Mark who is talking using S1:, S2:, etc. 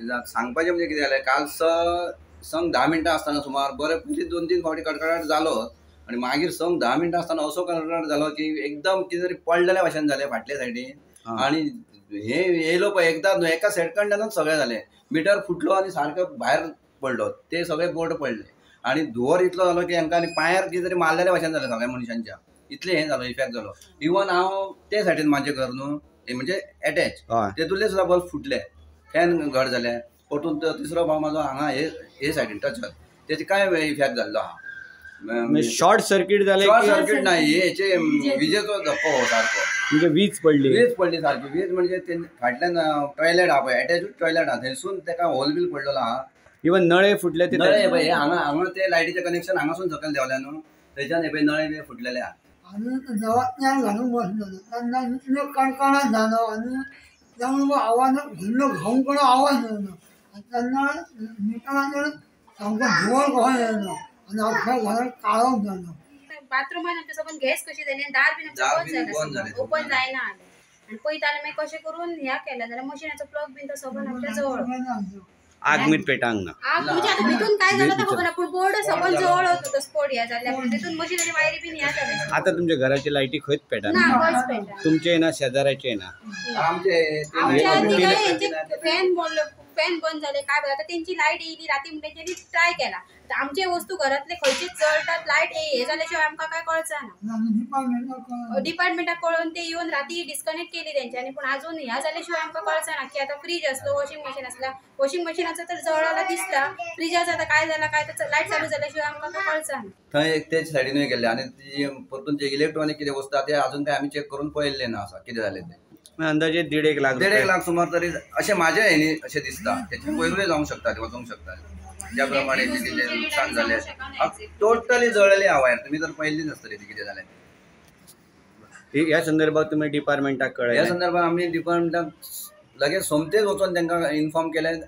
S1: सांगपाचें म्हणजे कितें जालें काल संक 10 मिनटां आसतना सुमार बरें पयलीं 2-3 फावटी कडकडाट जालो आनी मागीर संक 10 मिनटां आसतना असो कडकडाट जालो की एकदम कितें तरी पडलेल्या भाशेन जालें फाटले सायडीन आनी हे येयलो पळय एकदां एका सेकंडानूच सगळें जालें मिटर फुटलो आनी सारको भायर पडलो ते सगळे बोर्ड पडले आनी धुंवर इतलो जालो की हांकां आनी पांयार कितें तरी मारलेल्या भाशेन जालें सगळ्या मनशांच्या इतलें हें जालो इफेक्ट जालो इवन हांव ते सायडीन म्हाजें घर न्हू म्हणजे अटॅच तेतूंतले सुद्दां बल्ब फुटले फॅन घट जाले परतून तिसरो भाव म्हाजो हांगा हे सायडीन टचर तेचे काय इफेक्ट जाल्लो आहा
S2: शॉर्ट सर्किट जालें
S1: शॉर्ट सर्किट नाही हेचे विजेचो धक्को सारको
S2: म्हणजे वीज पडली
S1: सारकी वीज म्हणजे फाटल्यान टॉयलेट आहा पळय अटॅच टॉयलेट आहा थंयसून तेका होल बिल पडलेलो आहा
S2: इवन नळे फुटले ते
S1: नळे पळय हांगा ते लायटीचें कनेक्शन हांगासून सकयल देवल्या न्हू थंयच्यान हे पळय नळे बी फुटलेले आहा
S3: आनी देवात्यान घालून बसलेलो तेन्ना इतलो कणकणाट जालो आनी त्यामुळे आवाज व्हडलो घोंकणो आवाज येयलो तेन्ना मिटराचेर सामको धुंवर कसो येयलो आनी अख्ख्या घरान काळोख जालो
S4: बाथरूमान आमच्या सबंद गॅस कशी जाली आनी दार बीन बंद जालें ओपन जायना आनी पळयताले मागीर कशें करून ह्या केलें जाल्यार मशिनाचो प्लग बीन तो सबंद आमच्या जवळ
S2: आग मीठ पेटांक ना
S4: आग म्हणजे आता भितून काय झालं तर खबर ना पण बोर्ड सबंद जवळ होतो तो स्फोट ह्या जाल्ल्या पण तितून मशिनाची वायरी बीन ह्या जाल्या
S2: आता तुमच्या घराची लायटी खंयच पेटा
S4: ना खंयच पेटा
S2: तुमचे ना शेजाऱ्याचे ना
S4: फॅन बंद झाले काय आता त्यांची लाईट येयली राती म्हणून त्यांनी ट्राय केला आमचे वस्तू घरातले खंयचेच जळटात लाईट हे जाल्याशिवाय आमकां काय कळचा ना डिपार्टमेंटाक कळून ते येऊन राती डिस्कनेक्ट केली तेंच्यांनी पण अजून ह्या जाल्याशिवाय आमकां कळचा ना की आता फ्रीज असलो वॉशिंग मशीन असला वॉशिंग मशीनाचं तर जळाला दिसता फ्रिजाचं आता काय झाला काय तर लाईट चालू जाल्याशिवाय आमकां काय कळचा ना
S1: थंय एक तेच सायडीनूय गेले आनी परतून जे इलेक्ट्रॉनिक कितें वस्तू आहा ते अजून काय आमी चेक करून पळयल्ले ना आसा कितें जालें ते
S2: अंदाजे 1.5 लाख
S1: सुमार तरी अशें म्हाज्या हेनी अशें दिसता तेचे वयरूय जावंक शकता वचूंक शकता ज्या प्रमाणे कितें नुकसान जालें टोटली जळलेली आहा वायर तुमी तर पळयल्लीच आसतली ती कितें जालें
S2: ह्या संदर्भात तुम्ही डिपार्टमेंटाक कळयलें
S1: ह्या संदर्भात आमी डिपार्टमेंटाक लगेच सोमतेच वचून तांकां इन्फॉर्म केलें